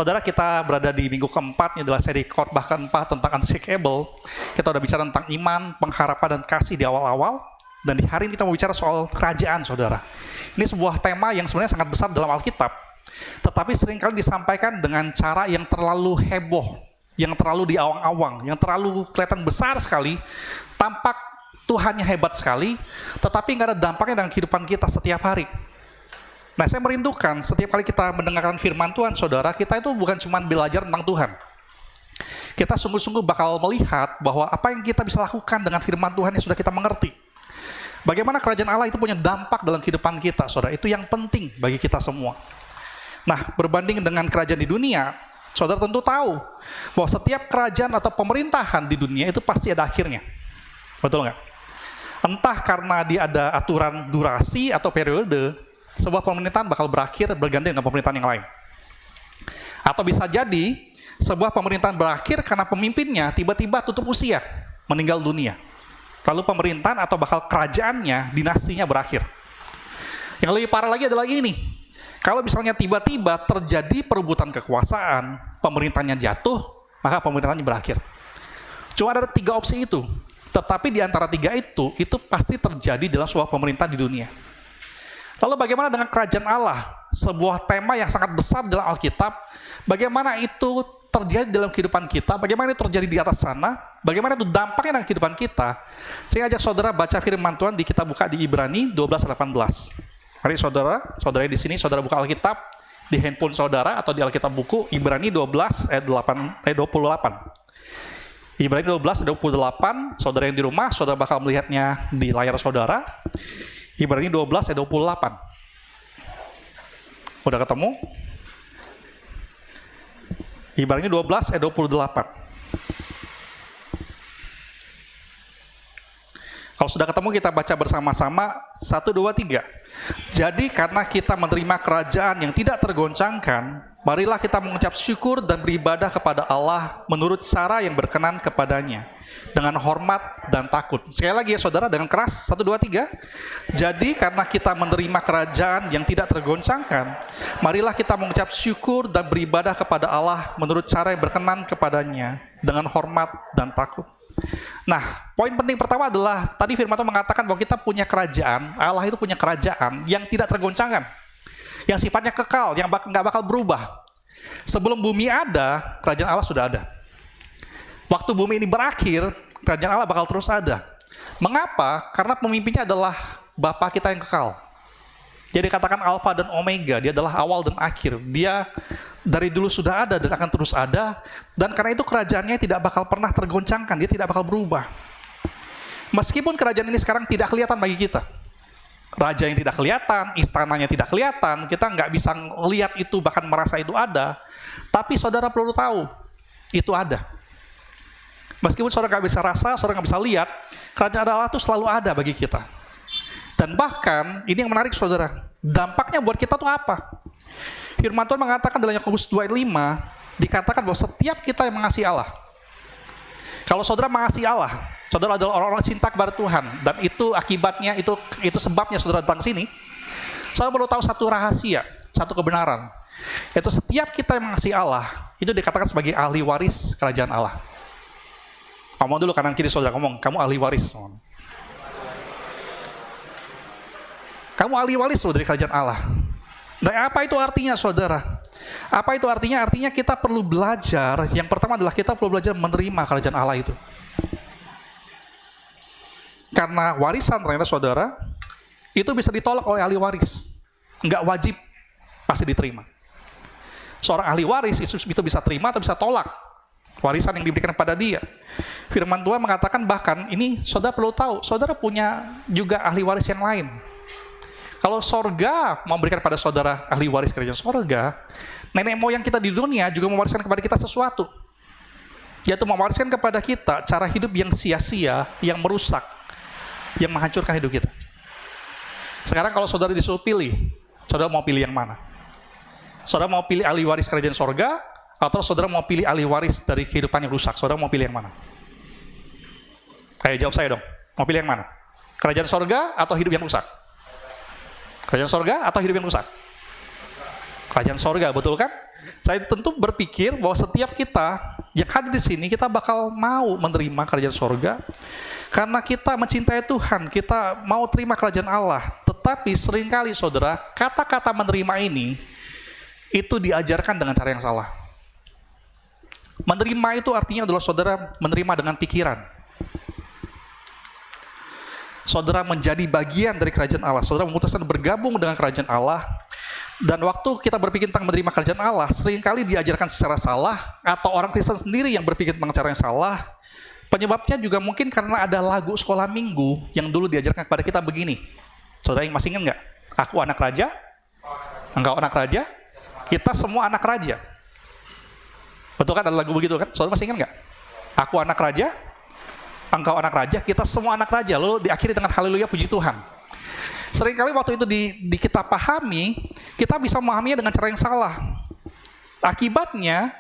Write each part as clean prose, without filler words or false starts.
Saudara, kita berada di minggu keempat, ini adalah seri khotbah keempat tentang unshakable. Kita udah bicara tentang iman, pengharapan, dan kasih di awal-awal. Dan di hari ini kita mau bicara soal kerajaan, saudara. Ini sebuah tema yang sebenarnya sangat besar dalam Alkitab, tetapi seringkali disampaikan dengan cara yang terlalu heboh, yang terlalu diawang-awang, yang terlalu kelihatan besar sekali, tampak Tuhannya hebat sekali, tetapi nggak ada dampaknya dalam kehidupan kita setiap hari. Nah, saya merindukan setiap kali kita mendengarkan firman Tuhan, saudara, kita itu bukan cuma belajar tentang Tuhan. Kita sungguh-sungguh bakal melihat bahwa apa yang kita bisa lakukan dengan firman Tuhan yang sudah kita mengerti. Bagaimana kerajaan Allah itu punya dampak dalam kehidupan kita, saudara. Itu yang penting bagi kita semua. Nah, berbanding dengan kerajaan di dunia, saudara tentu tahu bahwa setiap kerajaan atau pemerintahan di dunia itu pasti ada akhirnya. Betul nggak? Entah karena dia ada aturan durasi atau periode, sebuah pemerintahan bakal berakhir berganti dengan pemerintahan yang lain. Atau bisa jadi sebuah pemerintahan berakhir karena pemimpinnya tiba-tiba tutup usia, meninggal dunia. Lalu pemerintahan atau bakal kerajaannya, dinastinya berakhir. Yang lebih parah lagi adalah ini. Kalau misalnya tiba-tiba terjadi perebutan kekuasaan, pemerintahnya jatuh, maka pemerintahannya berakhir. Cuma ada 3 opsi itu. Tetapi di antara 3 itu pasti terjadi dalam sebuah pemerintahan di dunia. Lalu bagaimana dengan kerajaan Allah? Sebuah tema yang sangat besar dalam Alkitab. Bagaimana itu terjadi dalam kehidupan kita? Bagaimana itu terjadi di atas sana? Bagaimana itu dampaknya dalam kehidupan kita? Saya ajak saudara baca firman Tuhan, kita buka di Ibrani 12:18. Mari saudara di sini, saudara buka Alkitab di handphone saudara atau di Alkitab buku, Ibrani 12 ayat 28. Ibrani 12 ayat 28, saudara yang di rumah, saudara bakal melihatnya di layar saudara. Ibrani 12 ayat 28. Udah ketemu? Ibrani 12 ayat 28. Kalau sudah ketemu, kita baca bersama-sama 1, 2, 3. Jadi karena kita menerima kerajaan yang tidak tergoncangkan, marilah kita mengucap syukur dan beribadah kepada Allah menurut cara yang berkenan kepadanya, dengan hormat dan takut. Sekali lagi ya saudara, dengan keras, 1, 2, 3. Jadi karena kita menerima kerajaan yang tidak tergoncangkan, marilah kita mengucap syukur dan beribadah kepada Allah menurut cara yang berkenan kepadanya, dengan hormat dan takut. Nah, poin penting pertama adalah, tadi firman Tuhan mengatakan bahwa kita punya kerajaan, Allah itu punya kerajaan yang tidak tergoncangkan, yang sifatnya kekal, yang nggak bakal berubah. Sebelum bumi ada, kerajaan Allah sudah ada. Waktu bumi ini berakhir, kerajaan Allah bakal terus ada. Mengapa? Karena pemimpinnya adalah Bapa kita yang kekal. Jadi katakan Alfa dan Omega, dia adalah awal dan akhir. Dia dari dulu sudah ada dan akan terus ada. Dan karena itu kerajaannya tidak bakal pernah tergoncangkan, dia tidak bakal berubah. Meskipun kerajaan ini sekarang tidak kelihatan bagi kita. Raja yang tidak kelihatan, istananya tidak kelihatan, kita nggak bisa melihat itu, bahkan merasa itu ada. Tapi saudara perlu tahu, itu ada. Meskipun saudara nggak bisa rasa, saudara nggak bisa lihat, kerajaan Allah itu selalu ada bagi kita. Dan bahkan, ini yang menarik saudara, dampaknya buat kita tuh apa? Firman Tuhan mengatakan dalam Yakobus 2 ayat 5, dikatakan bahwa setiap kita yang mengasihi Allah. Kalau saudara mengasihi Allah, saudara adalah orang-orang cinta kepada Tuhan, dan itu akibatnya, itu sebabnya saudara datang sini. Saudara perlu tahu satu rahasia, satu kebenaran. Yaitu setiap kita yang mengasihi Allah, itu dikatakan sebagai ahli waris kerajaan Allah. Ngomong dulu kanan kiri saudara, ngomong, kamu ahli waris. Kamu ahli waris dari kerajaan Allah. Dan apa itu artinya saudara? Apa itu artinya? Artinya kita perlu belajar, yang pertama adalah kita perlu belajar menerima kerajaan Allah itu. Karena warisan ternyata saudara, itu bisa ditolak oleh ahli waris. Enggak wajib, pasti diterima. Seorang ahli waris itu bisa terima atau bisa tolak warisan yang diberikan kepada dia. Firman Tuhan mengatakan bahkan, ini saudara perlu tahu, saudara punya juga ahli waris yang lain. Kalau sorga memberikan pada saudara ahli waris kerajaan sorga, nenek moyang kita di dunia juga mewariskan kepada kita sesuatu. Yaitu mewariskan kepada kita cara hidup yang sia-sia, yang merusak, yang menghancurkan hidup kita. Sekarang kalau saudara disuruh pilih, saudara mau pilih yang mana? Saudara mau pilih ahli waris kerajaan sorga, atau saudara mau pilih ahli waris dari kehidupan yang rusak? Saudara mau pilih yang mana? Ayo jawab saya dong, mau pilih yang mana? Kerajaan sorga atau hidup yang rusak? Kerajaan sorga atau hidup yang rusak? Kerajaan sorga, betul kan? Saya tentu berpikir bahwa setiap kita yang hadir di sini, kita bakal mau menerima kerajaan sorga, karena kita mencintai Tuhan, kita mau terima kerajaan Allah. Tetapi seringkali saudara, kata-kata menerima ini, itu diajarkan dengan cara yang salah. Menerima itu artinya adalah saudara menerima dengan pikiran. Saudara menjadi bagian dari kerajaan Allah. Saudara memutuskan bergabung dengan kerajaan Allah. Dan waktu kita berpikir tentang menerima kerajaan Allah, seringkali diajarkan secara salah, atau orang Kristen sendiri yang berpikir tentang cara yang salah. Penyebabnya juga mungkin karena ada lagu sekolah minggu yang dulu diajarkan kepada kita begini. Saudara yang masih ingat nggak? Aku anak raja, engkau anak raja, kita semua anak raja. Betul kan, ada lagu begitu kan? Saudara masih ingat nggak? Aku anak raja, engkau anak raja, kita semua anak raja. Lalu diakhiri dengan haleluya, puji Tuhan. Seringkali waktu itu kita pahami, kita bisa memahaminya dengan cara yang salah. Akibatnya,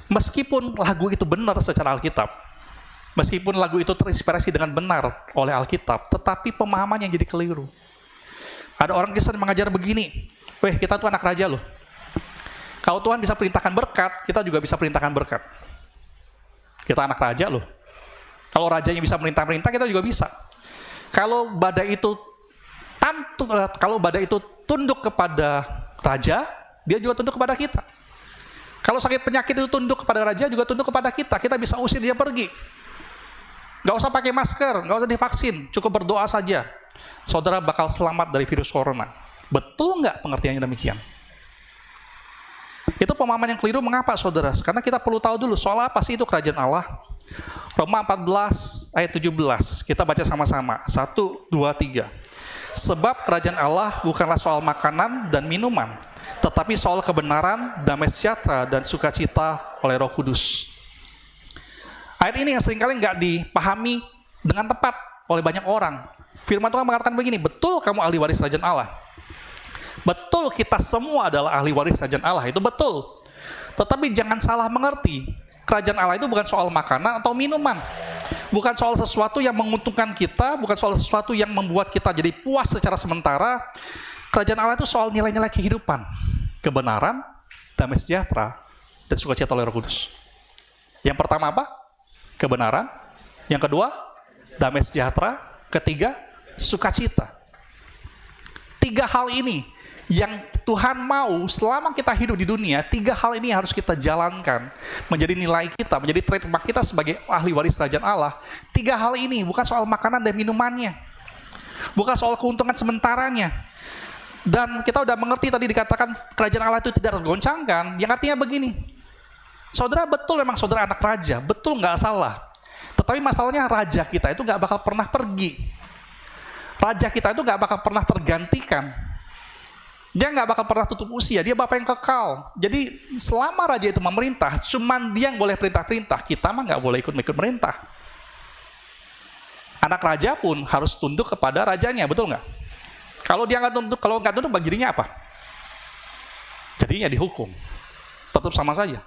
meskipun lagu itu benar secara Alkitab, meskipun lagu itu terinspirasi dengan benar oleh Alkitab, tetapi pemahamannya jadi keliru. Ada orang Kristen mengajar begini, kita tuh anak raja loh. Kalau Tuhan bisa perintahkan berkat, kita juga bisa perintahkan berkat. Kita anak raja loh. Kalau rajanya bisa merintah-perintah, kita juga bisa. Kalau badai itu tunduk kepada raja, dia juga tunduk kepada kita. Kalau sakit penyakit itu tunduk kepada raja, juga tunduk kepada kita. Kita bisa usir dia pergi. Gak usah pakai masker, gak usah divaksin, cukup berdoa saja. Saudara bakal selamat dari virus corona. Betul nggak pengertiannya demikian? Itu pemahaman yang keliru. Mengapa saudara? Karena kita perlu tahu dulu soal apa sih itu kerajaan Allah. Roma 14 ayat 17, kita baca sama-sama. 1, 2, 3. Sebab kerajaan Allah bukanlah soal makanan dan minuman, tetapi soal kebenaran, damai sejahtera, dan sukacita oleh Roh Kudus. Ayat ini yang seringkali nggak dipahami dengan tepat oleh banyak orang. Firman Tuhan mengatakan begini, betul kamu ahli waris kerajaan Allah. Betul kita semua adalah ahli waris kerajaan Allah, itu betul. Tetapi jangan salah mengerti, kerajaan Allah itu bukan soal makanan atau minuman. Bukan soal sesuatu yang menguntungkan kita, bukan soal sesuatu yang membuat kita jadi puas secara sementara. Kerajaan Allah itu soal nilai-nilai kehidupan, kebenaran, damai sejahtera, dan sukacita oleh Roh Kudus. Yang pertama apa? Kebenaran. Yang kedua, damai sejahtera. Ketiga, sukacita. 3 hal ini yang Tuhan mau selama kita hidup di dunia. 3 hal ini harus kita jalankan menjadi nilai kita, menjadi trademark kita sebagai ahli waris kerajaan Allah. 3 hal ini bukan soal makanan dan minumannya, bukan soal keuntungan sementaranya. Dan kita udah mengerti tadi dikatakan kerajaan Allah itu tidak tergoncangkan, yang artinya begini, saudara betul memang saudara anak raja, betul nggak salah. Tetapi masalahnya raja kita itu nggak bakal pernah pergi. Raja kita itu nggak bakal pernah tergantikan. Dia nggak bakal pernah tutup usia, dia Bapa yang kekal. Jadi selama raja itu memerintah, cuman dia yang boleh perintah-perintah, kita mah nggak boleh ikut-ikut merintah. Anak raja pun harus tunduk kepada rajanya, betul nggak? Kalau dia nggak tunduk, kalau nggak tunduk, bagiannya apa? Jadinya dihukum, tetap sama saja.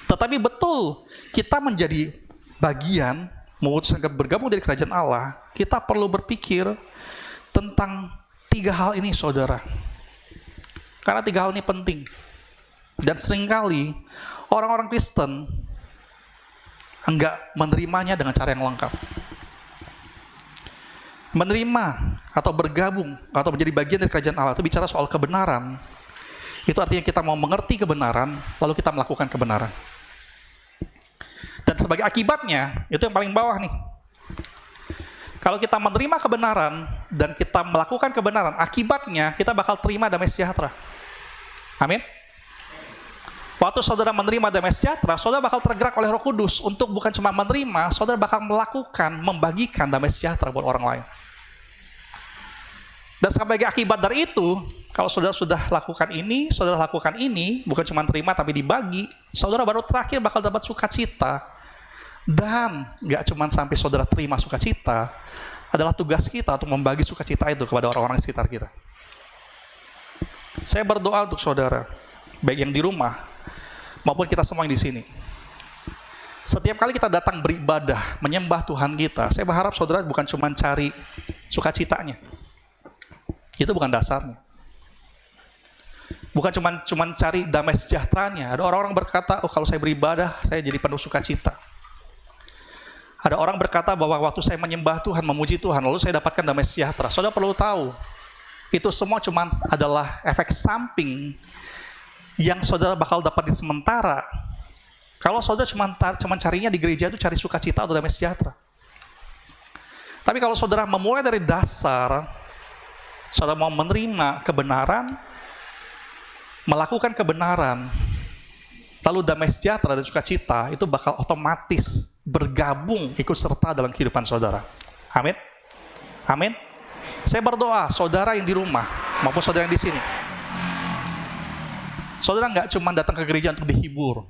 Tetapi betul, kita menjadi bagian, memutuskan bergabung dari kerajaan Allah, kita perlu berpikir tentang 3 hal ini, saudara. Karena 3 hal ini penting. Dan seringkali orang-orang Kristen enggak menerimanya dengan cara yang lengkap. Menerima atau bergabung atau menjadi bagian dari kerajaan Allah itu bicara soal kebenaran. Itu artinya kita mau mengerti kebenaran, lalu kita melakukan kebenaran. Dan sebagai akibatnya, itu yang paling bawah nih. Kalau kita menerima kebenaran dan kita melakukan kebenaran, akibatnya kita bakal terima damai sejahtera. Amin. Waktu saudara menerima damai sejahtera, saudara bakal tergerak oleh Roh Kudus untuk bukan cuma menerima, saudara bakal melakukan, membagikan damai sejahtera buat orang lain. Dan sebagai akibat dari itu, kalau saudara sudah lakukan ini, bukan cuma terima tapi dibagi, saudara baru terakhir bakal dapat sukacita. Dan gak cuma sampai saudara terima sukacita, adalah tugas kita untuk membagi sukacita itu kepada orang-orang di sekitar kita. Saya berdoa untuk saudara, baik yang di rumah maupun kita semua yang di sini. Setiap kali kita datang beribadah, menyembah Tuhan kita, saya berharap saudara bukan cuma cari sukacitanya. Itu bukan dasarnya. Bukan cuman cari damai sejahteranya. Ada orang-orang berkata, oh kalau saya beribadah, saya jadi penuh sukacita. Ada orang berkata bahwa waktu saya menyembah Tuhan, memuji Tuhan, lalu saya dapatkan damai sejahtera. Saudara perlu tahu, itu semua cuman adalah efek samping yang saudara bakal dapat di sementara. Kalau saudara cuman carinya di gereja itu cari sukacita atau damai sejahtera. Tapi kalau saudara memulai dari dasar, saudara mau menerima kebenaran, melakukan kebenaran, lalu damai sejahtera dan sukacita itu bakal otomatis bergabung ikut serta dalam kehidupan saudara. Amin. Amin. Saya berdoa saudara yang di rumah maupun saudara yang di sini, saudara nggak cuma datang ke gereja untuk dihibur,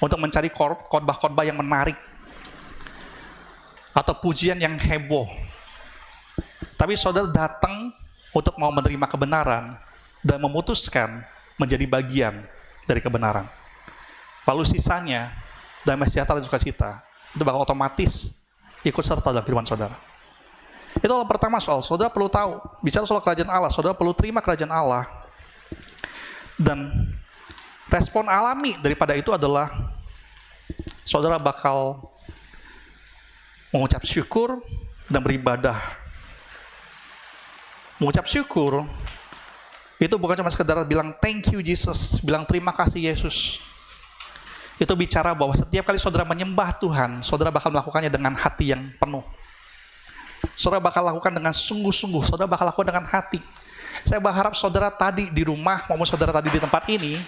untuk mencari khotbah-khotbah yang menarik atau pujian yang heboh, tapi saudara datang untuk mau menerima kebenaran dan memutuskan menjadi bagian dari kebenaran. Lalu sisanya, damai sejahtera dan sukacita, itu bakal otomatis ikut serta dalam kehidupan saudara. Itu hal pertama soal, saudara perlu tahu, bicara soal kerajaan Allah, saudara perlu terima kerajaan Allah. Dan respon alami daripada itu adalah, saudara bakal mengucap syukur dan beribadah. Mengucap syukur itu bukan cuma sekedar bilang thank you Jesus, bilang terima kasih Yesus. Itu bicara bahwa setiap kali saudara menyembah Tuhan, saudara bakal melakukannya dengan hati yang penuh. Saudara bakal lakukan dengan sungguh-sungguh, saudara bakal lakukan dengan hati. Saya berharap saudara tadi di rumah, maupun saudara tadi di tempat ini,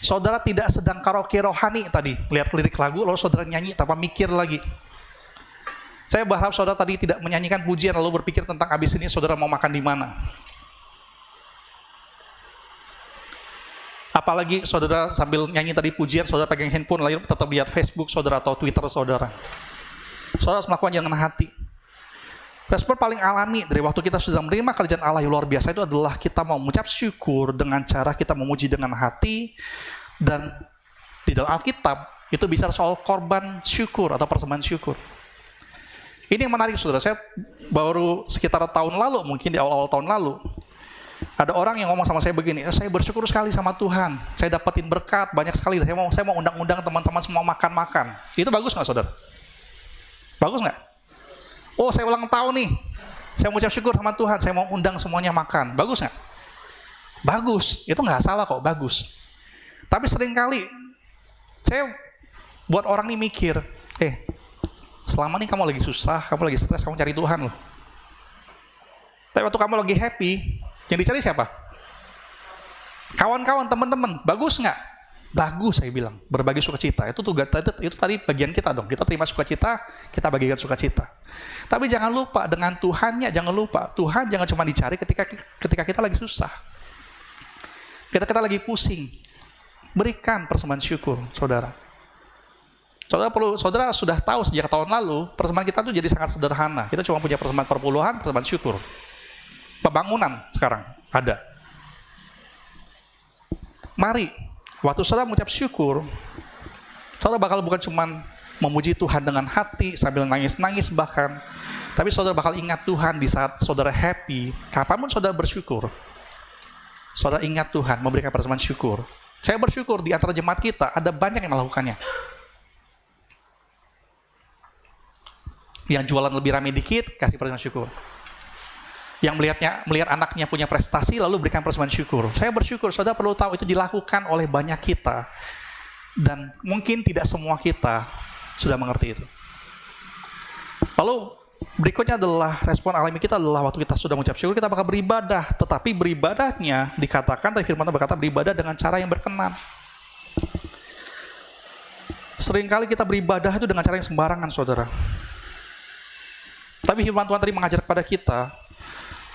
saudara tidak sedang karaoke rohani tadi, lihat lirik lagu, lalu saudara nyanyi tanpa mikir lagi. Saya berharap saudara tadi tidak menyanyikan pujian, lalu berpikir tentang abis ini saudara mau makan di mana. Apalagi saudara sambil nyanyi tadi pujian, saudara pegang handphone, lalu tetap lihat Facebook saudara atau Twitter saudara. Saudara harus melakukannya dengan hati. Respon paling alami dari waktu kita sudah menerima kerajaan Allah yang luar biasa itu adalah kita mau mengucap syukur dengan cara kita memuji dengan hati. Dan di dalam Alkitab itu bicara soal korban syukur atau persembahan syukur. Ini yang menarik saudara, saya baru sekitar tahun lalu, mungkin di awal-awal tahun lalu, ada orang yang ngomong sama saya begini, saya bersyukur sekali sama Tuhan, saya dapetin berkat banyak sekali, saya mau undang-undang teman-teman semua makan-makan. Itu bagus nggak saudara? Bagus nggak? Oh saya ulang tahun nih, saya mengucap syukur sama Tuhan, saya mau undang semuanya makan. Bagus nggak? Bagus, itu nggak salah kok, bagus. Tapi seringkali saya buat orang nih mikir, selama ini kamu lagi susah, kamu lagi stres, kamu cari Tuhan loh. Tapi waktu kamu lagi happy, yang dicari siapa? Kawan-kawan, teman-teman. Bagus nggak? Bagus, saya bilang. Berbagi sukacita. Itu tadi bagian kita dong. Kita terima sukacita, kita bagikan sukacita. Tapi jangan lupa dengan Tuhannya, jangan lupa. Tuhan jangan cuma dicari ketika kita lagi susah. Ketika kita lagi pusing. Berikan persembahan syukur, saudara. Saudara sudah tahu sejak tahun lalu, persembahan kita tuh jadi sangat sederhana. Kita cuma punya persembahan perpuluhan, persembahan syukur. Pembangunan sekarang ada. Mari, waktu saudara mengucap syukur, saudara bakal bukan cuma memuji Tuhan dengan hati sambil nangis-nangis bahkan, tapi saudara bakal ingat Tuhan di saat saudara happy. Kapanpun saudara bersyukur, saudara ingat Tuhan, memberikan persembahan syukur. Saya bersyukur di antara jemaat kita ada banyak yang melakukannya. Yang jualan lebih ramai dikit, kasih persembahan syukur. Yang melihat anaknya punya prestasi, lalu berikan persembahan syukur. Saya bersyukur, saudara perlu tahu itu dilakukan oleh banyak kita. Dan mungkin tidak semua kita sudah mengerti itu. Lalu berikutnya adalah, respon alami kita adalah waktu kita sudah mengucap syukur, kita bakal beribadah. Tetapi beribadahnya, dikatakan, tadi firman berkata beribadah dengan cara yang berkenan. Seringkali kita beribadah itu dengan cara yang sembarangan, saudara. Tapi firman Tuhan tadi mengajar kepada kita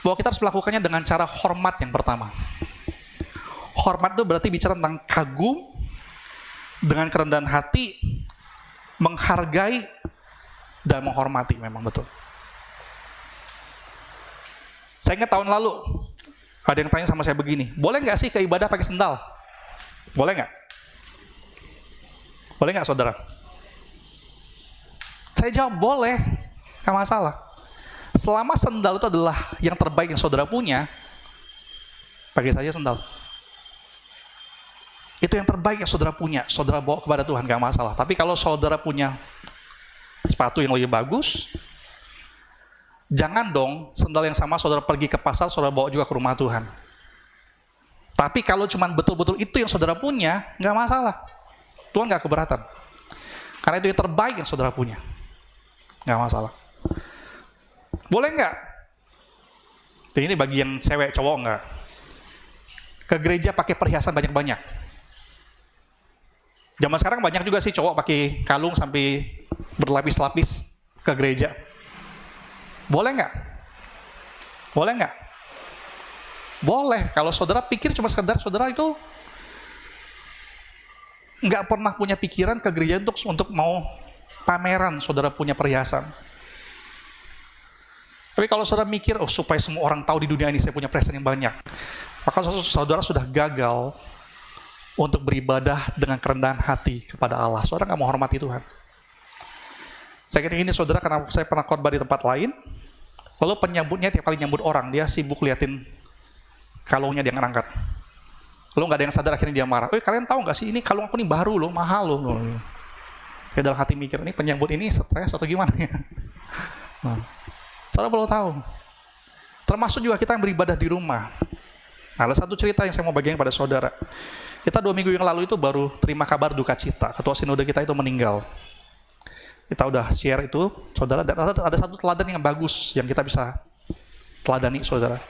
bahwa kita harus melakukannya dengan cara hormat yang pertama. Hormat itu berarti bicara tentang kagum, dengan kerendahan hati, menghargai, dan menghormati, memang betul. Saya ingat tahun lalu, ada yang tanya sama saya begini, boleh nggak sih ke ibadah pakai sendal? Boleh nggak? Boleh nggak saudara? Saya jawab boleh, nggak masalah. Selama sendal itu adalah yang terbaik yang saudara punya, Pakai saja sendal. Itu yang terbaik yang saudara punya, saudara bawa kepada Tuhan, gak masalah. Tapi kalau saudara punya sepatu yang lebih bagus, jangan dong sendal yang sama saudara pergi ke pasar, saudara bawa juga ke rumah Tuhan. Tapi kalau cuma betul-betul itu yang saudara punya, gak masalah. Tuhan gak keberatan. Karena itu yang terbaik yang saudara punya. Gak masalah. Boleh nggak? Ini bagi yang cewek, cowok nggak? Ke gereja pakai perhiasan banyak-banyak. Zaman sekarang banyak juga sih cowok pakai kalung sampai berlapis-lapis ke gereja. Boleh nggak? Boleh nggak? Boleh. Kalau saudara pikir cuma sekedar saudara itu nggak pernah punya pikiran ke gereja untuk mau pameran saudara punya perhiasan. Tapi kalau saudara mikir, supaya semua orang tahu di dunia ini saya punya perhiasan yang banyak, maka saudara sudah gagal untuk beribadah dengan kerendahan hati kepada Allah. Saudara nggak mau hormati Tuhan. Saya kira ini saudara, karena saya pernah khotbah di tempat lain, lalu penyambutnya tiap kali nyambut orang, dia sibuk liatin kalungnya dia ngangkat. Lalu nggak ada yang sadar, akhirnya dia marah. Kalian tahu nggak sih, ini kalung aku ini baru loh, mahal loh. Saya dalam hati mikir, ini penyambut ini stres atau gimana ya? Saudara perlu tahu. Termasuk juga kita yang beribadah di rumah. Nah, ada satu cerita yang saya mau bagikan pada saudara. Kita 2 minggu yang lalu itu baru terima kabar duka cita. Ketua sinode kita itu meninggal. Kita udah share itu, saudara. Dan ada satu teladan yang bagus yang kita bisa teladani, saudara.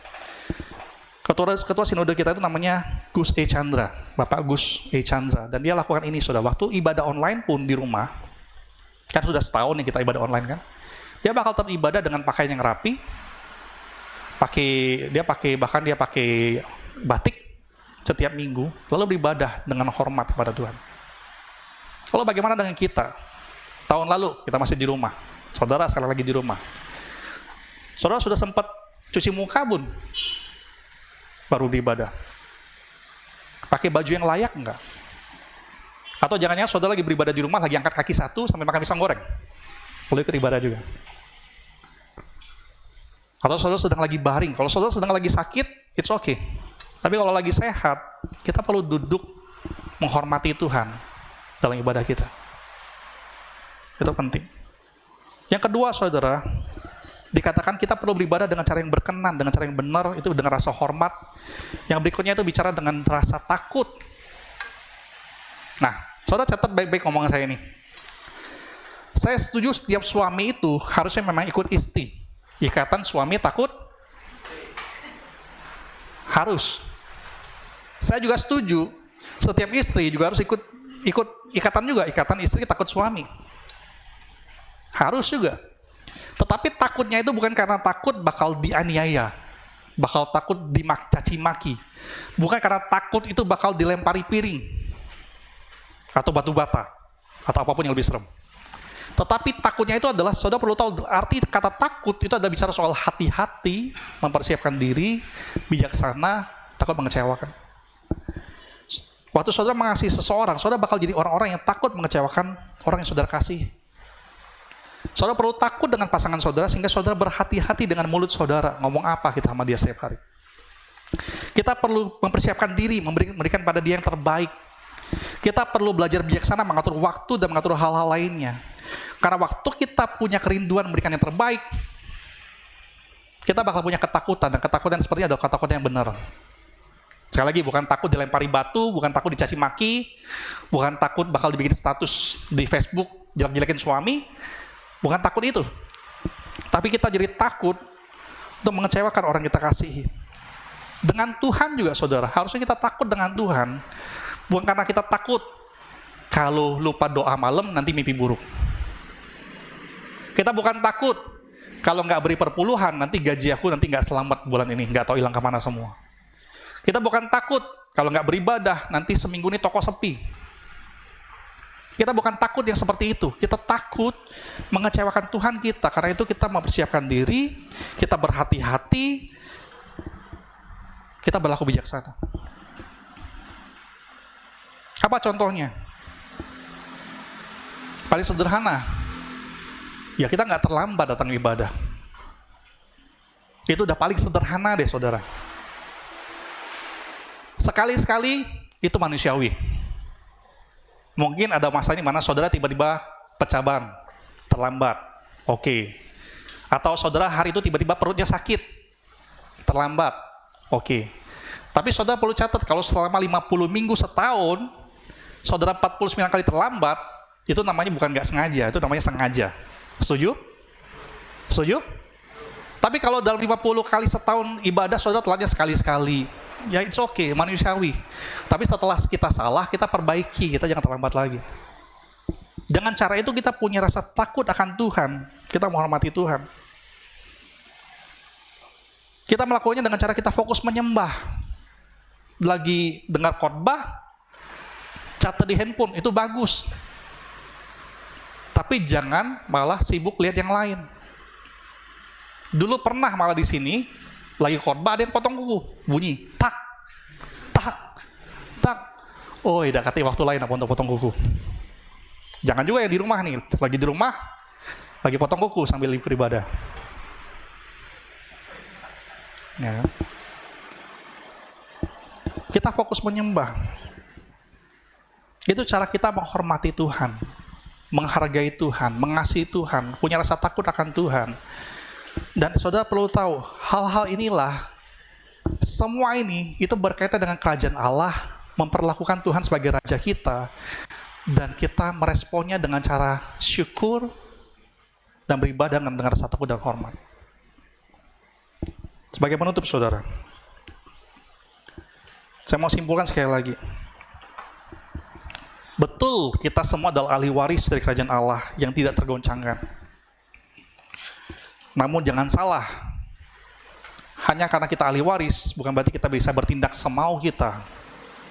Ketua sinode kita itu namanya Gus E. Chandra. Bapak Gus E. Chandra. Dan dia lakukan ini, saudara. Waktu ibadah online pun di rumah, kan sudah setahun nih kita ibadah online kan. Dia bakal tetap ibadah dengan pakaian yang rapi, bahkan dia pakai batik setiap minggu, lalu beribadah dengan hormat kepada Tuhan. Lalu bagaimana dengan kita? Tahun lalu kita masih di rumah, saudara sekarang lagi di rumah. Saudara sudah sempat cuci muka bun, baru beribadah. Pakai baju yang layak enggak? Atau jangan-jangan saudara lagi beribadah di rumah, lagi angkat kaki satu sampai makan pisang goreng, lalu ikut ibadah juga. Atau saudara sedang lagi baring, kalau saudara sedang lagi sakit, it's okay. Tapi kalau lagi sehat, kita perlu duduk menghormati Tuhan dalam ibadah kita. Itu penting. Yang kedua, saudara, dikatakan kita perlu beribadah dengan cara yang berkenan, dengan cara yang benar, itu dengan rasa hormat. Yang berikutnya itu bicara dengan rasa takut. Nah, saudara catat baik-baik omongan saya ini. Saya setuju setiap suami itu harusnya memang ikut istri. Ikatan suami takut harus. Saya juga setuju setiap istri juga harus ikut ikatan juga, ikatan istri takut suami. Harus juga. Tetapi takutnya itu bukan karena takut bakal dianiaya, bakal takut dicaci maki. Bukan karena takut itu bakal dilempari piring atau batu bata atau apapun yang lebih serem. Tetapi takutnya itu adalah, saudara perlu tahu arti kata takut itu adalah bicara soal hati-hati, mempersiapkan diri, bijaksana, takut mengecewakan. Waktu saudara mengasihi seseorang, saudara bakal jadi orang-orang yang takut mengecewakan orang yang saudara kasih. Saudara perlu takut dengan pasangan saudara, sehingga saudara berhati-hati dengan mulut saudara, ngomong apa kita sama dia setiap hari. Kita perlu mempersiapkan diri, memberikan pada dia yang terbaik. Kita perlu belajar bijaksana, mengatur waktu dan mengatur hal-hal lainnya. Karena waktu kita punya kerinduan memberikan yang terbaik, kita bakal punya ketakutan, dan ketakutan sepertinya adalah ketakutan yang benar. Sekali lagi, bukan takut dilempari batu, bukan takut dicaci maki, bukan takut bakal dibikin status di Facebook jelek-jelekin suami, bukan takut itu. Tapi kita jadi takut untuk mengecewakan orang kita kasihi. Dengan Tuhan juga, saudara, harusnya kita takut dengan Tuhan, bukan karena kita takut kalau lupa doa malam nanti mimpi buruk. Kita bukan takut kalau nggak beri perpuluhan nanti gaji aku nanti nggak selamat bulan ini, nggak tahu hilang kemana semua. Kita bukan takut kalau nggak beribadah nanti seminggu ini toko sepi. Kita bukan takut yang seperti itu. Kita takut mengecewakan Tuhan kita. Karena itu kita mempersiapkan diri, kita berhati-hati, kita berlaku bijaksana. Apa contohnya? Paling sederhana, ya kita nggak terlambat datang ibadah. Itu udah paling sederhana deh, saudara. Sekali-sekali itu manusiawi. Mungkin ada masa ini mana saudara tiba-tiba pecah ban, terlambat, oke. Atau saudara hari itu tiba-tiba perutnya sakit, terlambat, oke. Tapi saudara perlu catat, kalau selama 50 minggu setahun, saudara 49 kali terlambat, itu namanya bukan nggak sengaja, itu namanya sengaja. Setuju? Setuju? Tapi kalau dalam 50 kali setahun ibadah, saudara telatnya sekali-sekali, ya it's okay, manusiawi. Tapi setelah kita salah, kita perbaiki, kita jangan terlambat lagi. Dengan cara itu kita punya rasa takut akan Tuhan, kita menghormati Tuhan. Kita melakukannya dengan cara kita fokus menyembah. Lagi dengar khotbah, catat di handphone, itu bagus. Tapi jangan malah sibuk lihat yang lain. Dulu pernah malah di sini, lagi khotbah ada yang potong kuku, bunyi, tak, tak, tak. Oh, udah katanya waktu lain untuk potong kuku. Jangan juga ya di rumah nih, lagi di rumah, lagi potong kuku sambil ikut ibadah. Ya. Kita fokus menyembah. Itu cara kita menghormati Tuhan, menghargai Tuhan, mengasihi Tuhan, punya rasa takut akan Tuhan. Dan saudara perlu tahu, hal-hal inilah, semua ini itu berkaitan dengan kerajaan Allah, memperlakukan Tuhan sebagai Raja kita, dan kita meresponnya dengan cara syukur dan beribadah dengan rasa takut dan hormat. Sebagai penutup, saudara, saya mau simpulkan sekali lagi. Betul, kita semua adalah ahli waris dari kerajaan Allah yang tidak tergoncangkan. Namun jangan salah, hanya karena kita ahli waris, bukan berarti kita bisa bertindak semau kita.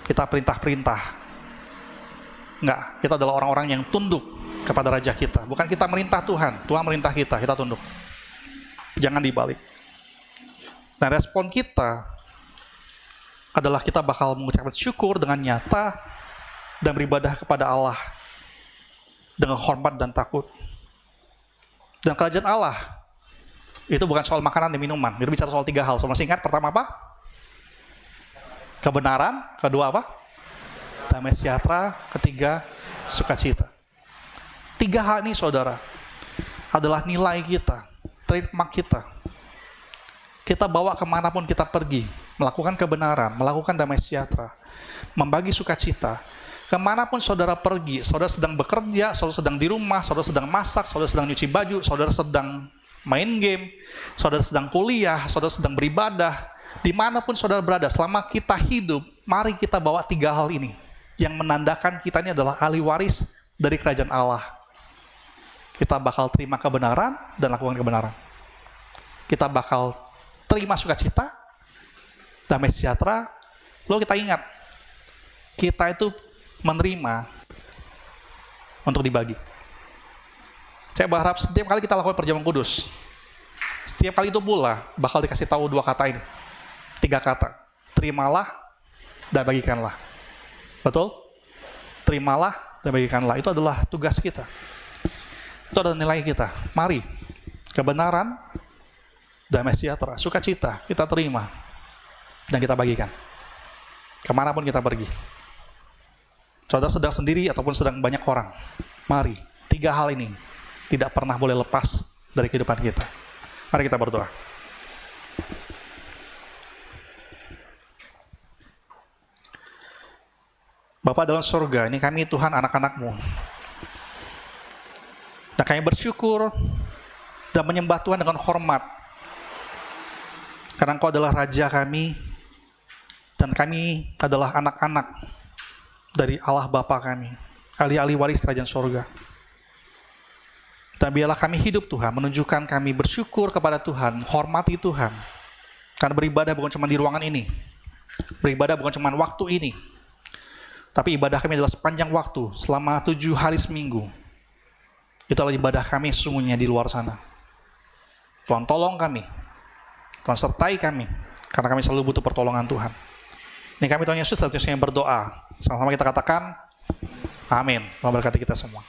Kita perintah-perintah. Enggak, kita adalah orang-orang yang tunduk kepada Raja kita. Bukan kita merintah Tuhan, Tuhan merintah kita tunduk. Jangan dibalik. Nah, respon kita adalah kita bakal mengucapkan syukur dengan nyata dan beribadah kepada Allah dengan hormat dan takut. Dan kerajaan Allah itu bukan soal makanan dan minuman, itu bicara soal 3 hal. Soal singkat, pertama apa? Kebenaran. Kedua apa? Damai sejahtera. Ketiga, sukacita. 3 hal ini, saudara, adalah nilai kita, trademark kita. Kita bawa kemanapun kita pergi, melakukan kebenaran, melakukan damai sejahtera, membagi sukacita. Kemanapun saudara pergi, saudara sedang bekerja, saudara sedang di rumah, saudara sedang masak, saudara sedang nyuci baju, saudara sedang main game, saudara sedang kuliah, saudara sedang beribadah, dimanapun saudara berada, selama kita hidup, mari kita bawa 3 hal ini, yang menandakan kita ini adalah ahli waris dari kerajaan Allah. Kita bakal terima kebenaran dan lakukan kebenaran. Kita bakal terima sukacita, damai sejahtera, lalu kita ingat, kita itu menerima untuk dibagi. Saya berharap setiap kali kita lakukan perjamuan kudus, setiap kali itu pula bakal dikasih tahu 2 kata ini, 3 kata, terimalah dan bagikanlah. Betul? Terimalah dan bagikanlah, itu adalah tugas kita. Itu adalah nilai kita. Mari, kebenaran, damai sejahtera, sukacita, kita terima dan kita bagikan. Kemanapun kita pergi. Saudara sedang sendiri ataupun sedang banyak orang, mari, 3 hal ini tidak pernah boleh lepas dari kehidupan kita. Mari kita berdoa. Bapa dalam surga, ini kami Tuhan anak-anak-Mu. Dan kami bersyukur dan menyembah Tuhan dengan hormat. Karena Engkau adalah Raja kami, dan kami adalah anak-anak dari Allah Bapa kami, ahli-ahli waris kerajaan surga. Dan biarlah kami hidup Tuhan, menunjukkan kami bersyukur kepada Tuhan, hormati Tuhan. Karena beribadah bukan cuma di ruangan ini, beribadah bukan cuma waktu ini, tapi ibadah kami adalah sepanjang waktu, selama 7 hari seminggu. Itu adalah ibadah kami sesungguhnya di luar sana. Tuhan tolong kami, Tuhan sertai kami, karena kami selalu butuh pertolongan Tuhan. Ini kami Tuhan Yesus dalam Yesus yang berdoa. Sama-sama kita katakan, amin. Tuhan berkati kita semua.